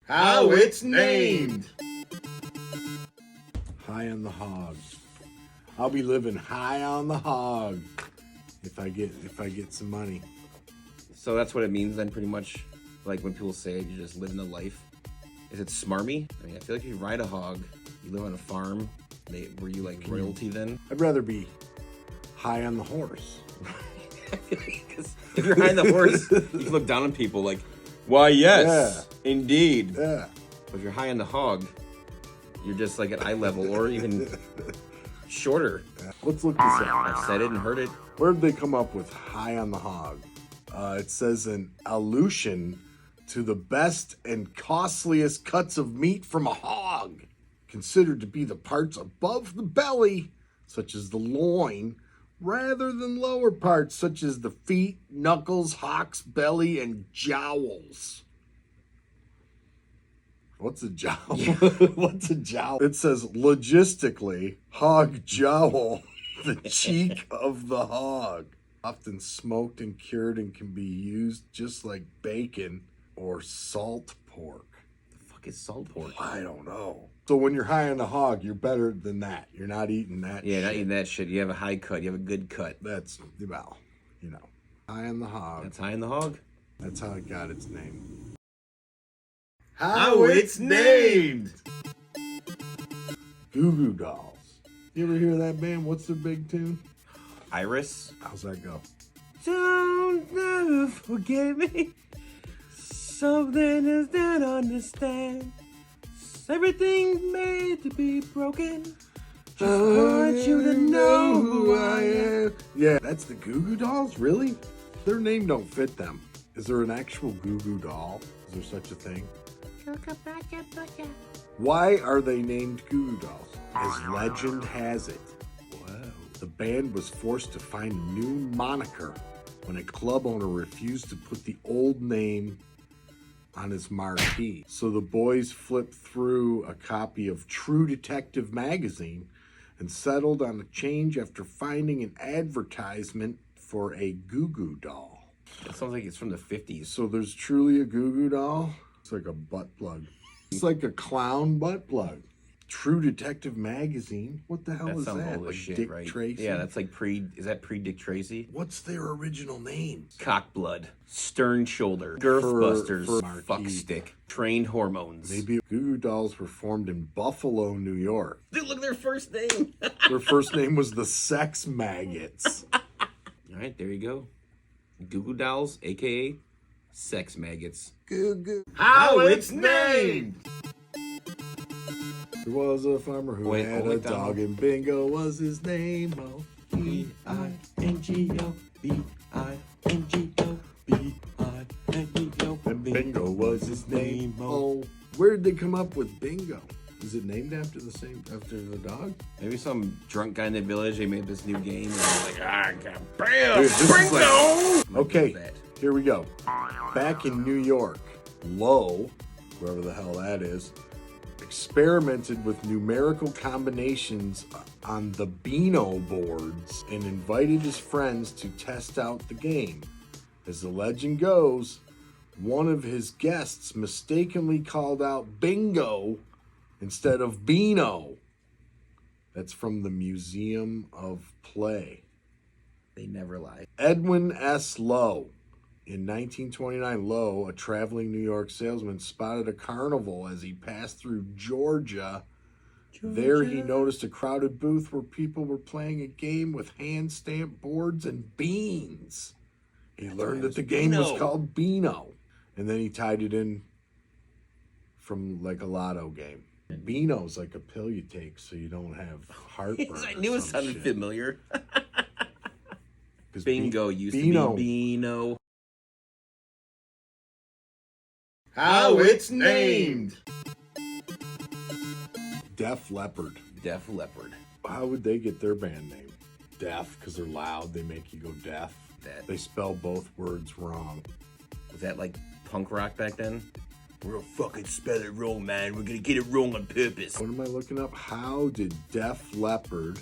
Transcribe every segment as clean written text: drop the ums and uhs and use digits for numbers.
How it's named. High on the hog. I'll be living high on the hog if I get some money. So that's what it means then, pretty much. Like when people say you're just living the life. Is it smarmy? I mean, I feel like if you ride a hog, you live on a farm. Were you like royalty then? I'd rather be high on the horse. Because if you're high on the horse, you can look down on people like, why, yes, indeed. Yeah. But if you're high on the hog, you're just like at eye level or even shorter. Let's look this up. I've said it and heard it. Where'd they come up with high on the hog? It says an allusion to the best and costliest cuts of meat from a hog, considered to be the parts above the belly, such as the loin, rather than lower parts, such as the feet, knuckles, hocks, belly, and jowls. What's a jowl? What's a jowl? It says, logistically, hog jowl, the cheek of the hog. Often smoked and cured and can be used just like bacon or salt pork. The fuck is salt pork? I don't know. So when you're high on the hog, you're better than that. You're not eating that Yeah, shit. not eating that shit. You have a high cut. You have a good cut. That's, well, you know, high on the hog. That's high on the hog. That's how it got its name. How it's named. Goo Goo Dolls. You ever hear that band? What's their big tune? Iris. How's that go? Don't never forget me. Something is not understand. Everything's made to be broken. Just want you to know who I am. Yeah, that's the Goo Goo Dolls? Really? Their name don't fit them. Is there an actual Goo Goo Doll? Is there such a thing? Why are they named Goo Goo Dolls? As legend has it, the band was forced to find a new moniker when a club owner refused to put the old name on his marquee. So the boys flipped through a copy of True Detective magazine and settled on a change after finding an advertisement for a Goo Goo Doll. That sounds like it's from the 50s. So there's truly a Goo Goo Doll? It's like a butt plug. It's like a clown butt plug. True Detective magazine? What the hell That is sounds that? old as Like shit, Dick right? Tracy? Yeah, that's like is that pre-Dick Tracy? What's their original names? Cockblood, Stern Shoulder, Girthbusters, for Fuck Marquee. Stick, Trained Hormones. Maybe Goo Goo Dolls were formed in Buffalo, New York. Dude, look at their first name. Their first name was the Sex Maggots. All right, there you go. Goo Goo Dolls, a.k.a. Sex Maggots. Goo Goo. How it's named. There was a farmer who had a dog, and Bingo was his name. Oh, B-I-N-G-O, B-I-N-G-O, B-I-N-G-O. and Bingo was his name. Oh, where did they come up with Bingo? Is it named after the dog? Maybe some drunk guy in the village, they made this new game, and they're like, bam, Dude, this is Bingo! Okay, here we go. Back in New York, Lowe, whoever the hell that is, experimented with numerical combinations on the Beano boards and invited his friends to test out the game. As the legend goes, one of his guests mistakenly called out Bingo instead of Beano. That's from the Museum of Play. They never lie. Edwin S. Lowe. In 1929, Lowe, a traveling New York salesman, spotted a carnival as he passed through Georgia. There he noticed a crowded booth where people were playing a game with hand-stamped boards and beans. He learned that the game was called Beano, and then he tied it in from like a lotto game. Beano's like a pill you take so you don't have heartburn. I knew it sounded familiar. Bingo used Beano. to be Beano. How it's named. Def Leppard. Def Leppard. How would they get their band name? Deaf, because they're loud. They make you go deaf. They spell both words wrong. Was that like punk rock back then? We're gonna fucking spell it wrong, man. We're gonna get it wrong on purpose. What am I looking up? How did Def Leppard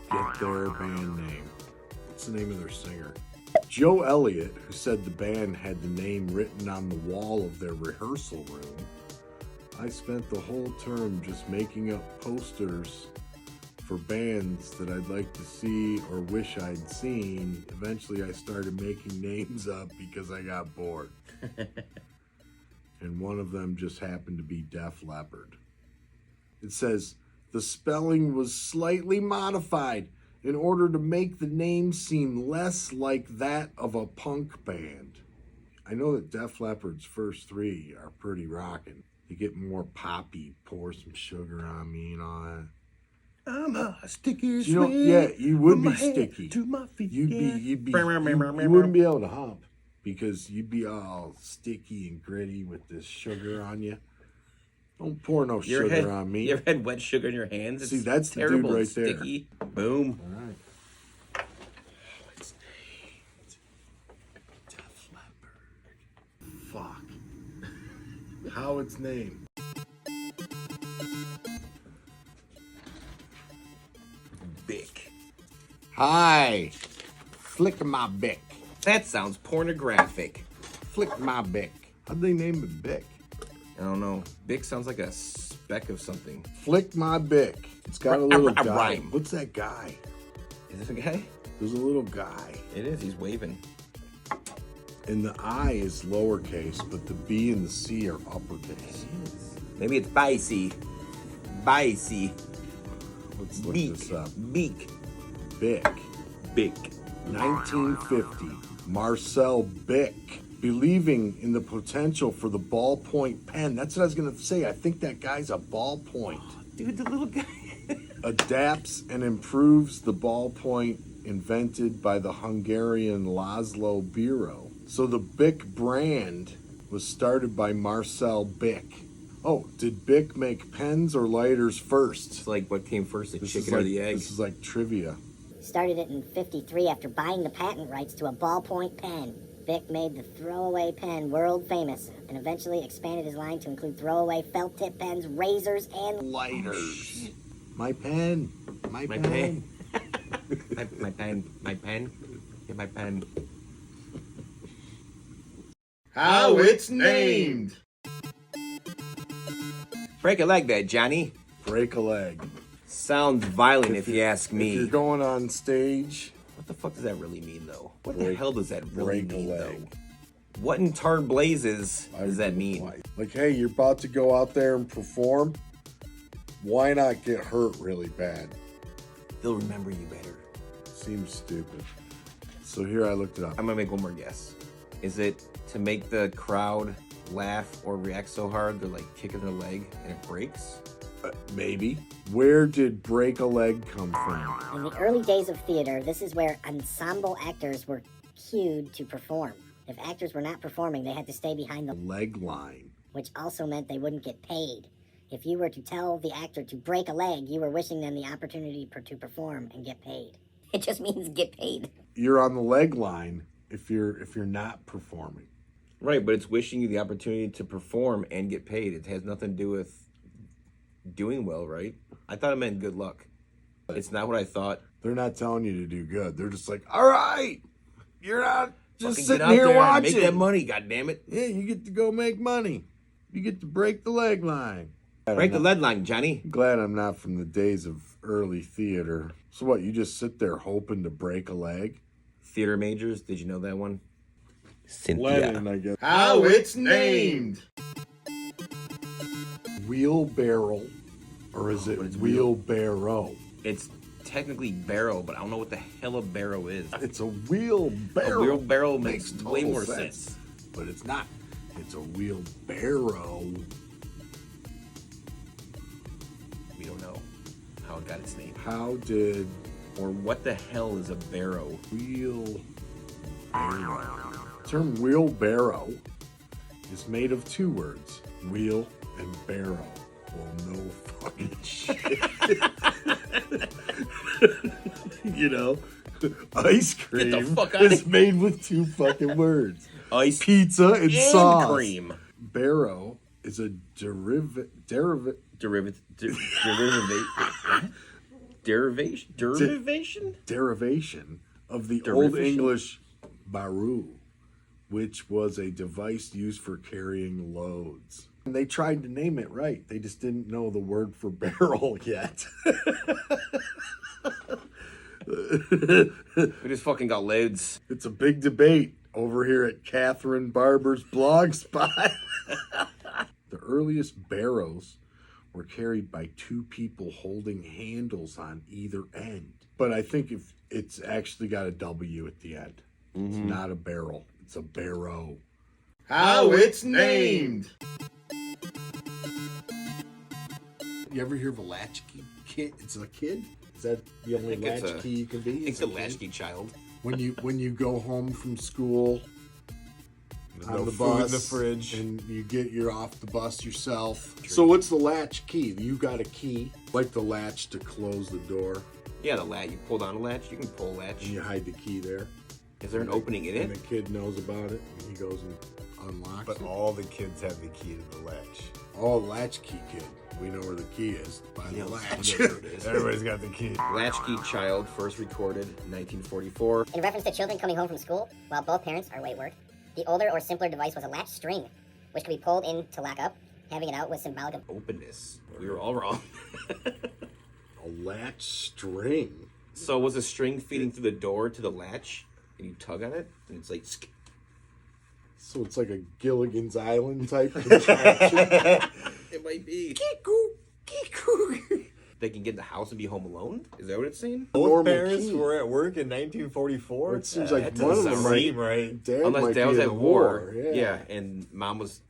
get their band name? What's the name of their singer? Joe Elliott, who said the band had the name written on the wall of their rehearsal room, I spent the whole term just making up posters for bands that I'd like to see or wish I'd seen. Eventually I started making names up because I got bored. And one of them just happened to be Def Leppard. It says, the spelling was slightly modified in order to make the name seem less like that of a punk band. I know that Def Leppard's first three are pretty rockin'. They get more poppy, pour some sugar on me and all that. I'm a sticky You know, yeah, you would be sticky. To my feet, You wouldn't be able to hump because you'd be all sticky and gritty with this sugar on you. Don't pour no sugar on me. You ever had wet sugar in your hands? It's See, that's the terrible. dude right It's sticky. Boom. All right. It's named Def Leppard. Fuck. How it's named. Bick. Hi. Flick my Bick. That sounds pornographic. Flick my Bick. How'd they name it Bick? I don't know. Bick sounds like a speck of something. Flick my Bick. It's got a little guy. rhyme. What's that guy? Is this a guy? There's a little guy. It is. He's waving. And the I is lowercase, but the B and the C are uppercase. Maybe it's Bicey. Bicey. Let's look Beak. this up. Beak. Bick. Bick. 1950. Marcel Bick. Believing in the potential for the ballpoint pen. That's what I was going to say. I think that guy's a ballpoint. Dude, the little guy. Adapts and improves the ballpoint invented by the Hungarian Laszlo Biro. So the Bic brand was started by Marcel Bick. Oh, did Bic make pens or lighters first? It's like what came first, the This chicken is or like, the egg? This is like trivia. Started it in '53 after buying the patent rights to a ballpoint pen. Bic made the throwaway pen world famous and eventually expanded his line to include throwaway felt tip pens, razors, and Lighters. My pen. My My pen. pen. my pen. My pen. Get my pen. How it's named. Break a leg there, Johnny. Break a leg. Sounds violent if you ask If you're me. going on stage, What the fuck does that really mean, though? What the Break- hell does that really break a mean, leg. though? What in tarn blazes does that mean? Like, hey, you're about to go out there and perform. Why not get hurt really bad? They'll remember you better. Seems stupid. So here I looked it up. I'm gonna make one more guess. Is it to make the crowd laugh or react so hard they're like kicking their leg and it breaks? Maybe. Where did break a leg come from? in the early days of theater, this is where ensemble actors were cued to perform. If actors were not performing, they had to stay behind the Leg line. which also meant they wouldn't get paid. If you were to tell the actor to break a leg, you were wishing them the opportunity to perform and get paid. It just means get paid. You're on the leg line if you're not performing. Right, but it's wishing you the opportunity to perform and get paid. It has nothing to do with doing well, right? I thought it meant good luck. It's not what I thought. They're not telling you to do good. They're just like, all right, you're not just Fucking sitting get out here there and watching. make that money, goddammit. Yeah, you get to go make money. You get to break the leg line. Break the lead line, Johnny. Glad I'm not from the days of early theater. So what, you just sit there hoping to break a leg? Theater majors, did you know that one? Cynthia. I guess. How it's named. Wheelbarrow, or is it wheelbarrow? It's technically barrow, but I don't know what the hell a barrow is. It's a wheelbarrow. A wheelbarrow makes total way more sense. But it's not. It's a wheelbarrow. We don't know how it got its name. How did Or what the hell is a barrow? wheelbarrow? The term wheelbarrow is made of two words, wheel and barrow. Well, no fucking shit. You know, ice cream Get the fuck outta is here. made with two fucking words. Ice Pizza and sauce. cream. Barrow is a derivation derivation of the Old Derivation? English baru, which was a device used for carrying loads. And they tried to name it right. They just didn't know the word for barrel yet. We just fucking got loads. It's a big debate over here at Catherine Barber's blog spot. The earliest barrows were carried by two people holding handles on either end. But I think if it's actually got a W at the end. It's not a barrel. It's a barrow. How it's named. You ever hear of a latchkey kid? It's a kid? Is that the only think it's latchkey you can be? It's a latchkey child. When you go home from school on no the food bus in the fridge. and you're off the bus yourself. So what's the latch key? You got a key, like the latch to close the door, Yeah, the latch. You pull down a latch. You can pull a latch. and you hide the key there. Is there an opening in And it? the kid knows about it, and he goes and unlocks But it. all the kids have the key to the latch. Oh, latchkey kid. We know where the key is by the latch. Whatever it is. Everybody's got the key. Latchkey child, first recorded 1944. In reference to children coming home from school while both parents are away at work, the older or simpler device was a latch string, which could be pulled in to lock up. Having it out was symbolic of Openness. We were all wrong. A latch string. So was a string feeding through the door to the latch, and you tug on it, and it's like, So it's like a Gilligan's Island type contraption. it might be. They can get in the house and be home alone? Is that what it's saying? Both Normal parents key. were at work in 1944. It seems like that one of doesn't them sound might. seem right. Dad Unless might Dad be was in at the war. Yeah. Yeah, and Mom was,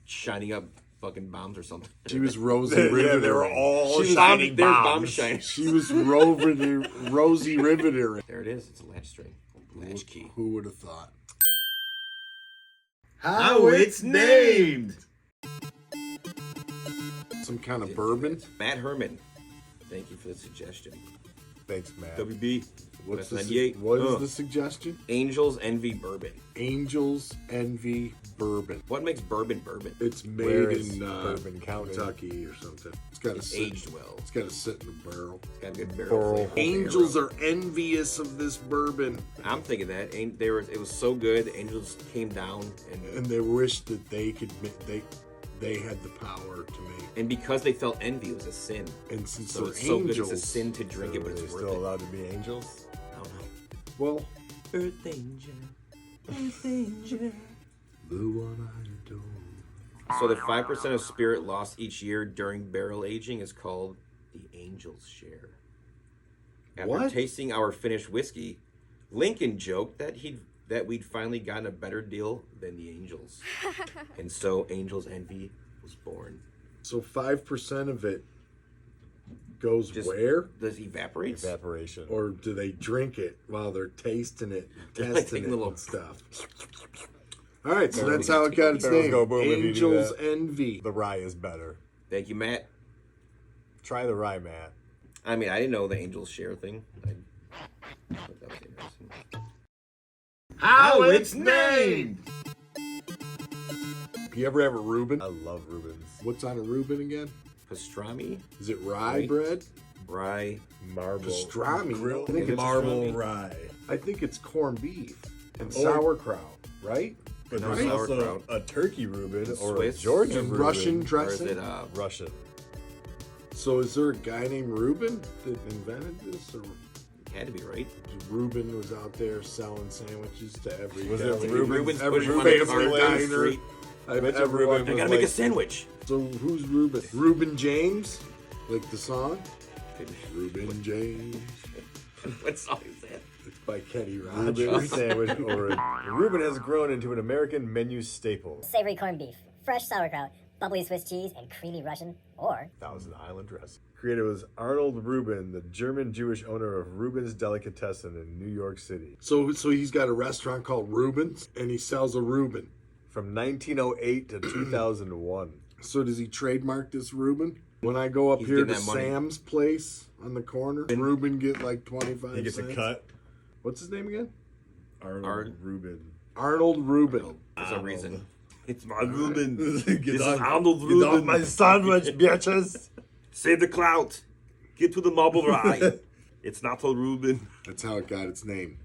shining up fucking bombs or something. She was Rosie Riveter. Yeah, they were all She was shining they're bomb bombs. shiners. She was Rosie Riveter. There it is. It's a latch string. Latch key. Who would have thought? How it's named. Some kind of bourbon? Matt Herman. Thank you for the suggestion. Thanks, Matt. WB. What's West the, 98. what is the suggestion? Angels envy bourbon. Angels envy bourbon. What makes bourbon bourbon? It's made Where is in bourbon counted? Kentucky or something. It's got to It's sit. aged well. It's got to sit in a barrel. It's got a good barrel Barrel. flavor. Angels are envious of this bourbon, I'm thinking that. It was so good. The angels came down and they wish that they could. They had the power to make. and because they felt envy, it was a sin. And since So they're it's so good, angels, it's a sin to drink So it, but are they it's worth still it. allowed to be angels? I don't know. well, Earth angel, Earth angel. the one I adore. So the 5% of spirit lost each year during barrel aging is called the angel's share. After What? tasting our finished whiskey, Lincoln joked that we'd finally gotten a better deal than the angels. And so Angels Envy was born. So 5% of it goes Just- where? Does evaporates? Evaporation. Or do they drink it while they're tasting it, Like testing take it little- and stuff? All right, so Barrel that's how it got its Barrels name. go boom if you do Angels that. Envy. The rye is better. Thank you, Matt. Try the rye, Matt. I mean, I didn't know the angels share thing. I thought that was interesting. How it's named. You ever have a Reuben? I love Reubens. What's on a Reuben again? Pastrami, Is it rye Right. bread? rye. Marble. Pastrami. Grilled I think it's marble pastrami. rye. I think it's corned beef and Or- sauerkraut, right? But No, there's also sauerkraut. a turkey Reuben or Swiss. a Georgia And Reuben. Russian Or is dressing. it Russian. So is there a guy named Reuben that invented this, or had to be right? Reuben was out there selling sandwiches to every Was it every- Reuben's every pushing him on the famous cart down the diner street. I've bet you ever Reuben walked- I was gotta make a like- sandwich. So who's Reuben? Reuben James, like the song. Reuben James. What song is that? It's by Kenny Reuben Rogers. sandwich or Reuben has grown into an American menu staple. savory corned beef, fresh sauerkraut, bubbly Swiss cheese, and creamy Russian, or Thousand Island dressing. Created was Arnold Reuben, the German Jewish owner of Reuben's Delicatessen in New York City. So he's got a restaurant called Reuben's, and he sells a Reuben. From 1908 to 2001. So does he trademark this Reuben? When I go up He's here getting to that money. Sam's place on the corner, Reuben get like 25 He gets cents. a cut. What's his name again? Arnold Reuben. Arnold Reuben. There's a reason. It's my Reuben. This is Arnold Get Reuben. off my sandwich, bitches. Save the clout. Get to the marble rye. It's not a Reuben. That's how it got its name.